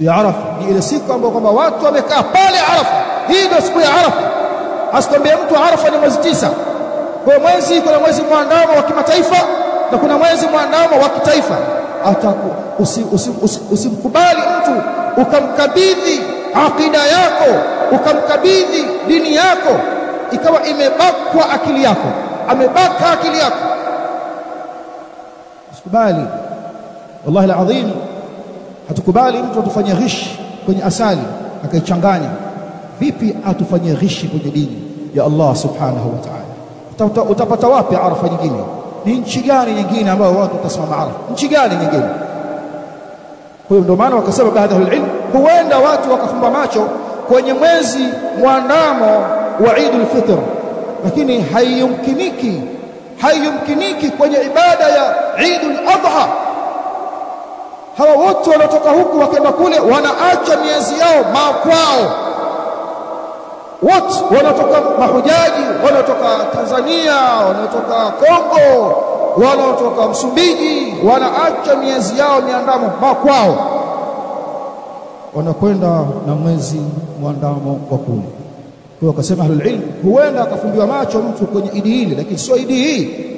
ya Arafa ni ile siku ambayo kwamba watu wamekaa pale Arafa. Hii ndio siku ya Arafa. Asikwambie mtu Arafa ni mwezi 9. Kwa mwezi kuna mwezi muandamo wa kimataifa na kuna mwezi muandamo wa kitaifa. Usimkubali mtu ukamkabidhi akida yako, ukamkabidhi dini yako ikawa imebakwa akili yako, amebaka akili yako. Usikubali. Wallahi alazim, hatukubali mtu atufanyie ghish kwenye asali akaichanganya. Vipi atufanyie ghish kwenye dini ya Allah subhanahu wa ta'ala? Utapata wapi Arafa nyingine? Ni nchi gani nyingine ambayo watu watasimama Arafa? Nchi gani nyingine? Kwa hiyo ndio maana wakasema baadhi ya ilmu, huenda watu wakafumba macho kwenye mwezi muandamo wa Eid al-Fitr, lakini haiyumkiniki kwenye ibada ya Eid al-Adha. Hawa wote wanatoka huku wakaenda kule, wanaacha miezi yao makwao. Wote wanatoka mahujaji, wanatoka Tanzania, wanatoka Kongo, wanatoka Msumbiji, wanaacha miezi yao miandamo makwao, wanakwenda na mwezi muandamo wa kule. Kwa hiyo akasema ahlul ilm, huenda akafumbiwa macho mtu kwenye idi hili, lakini sio idi hii.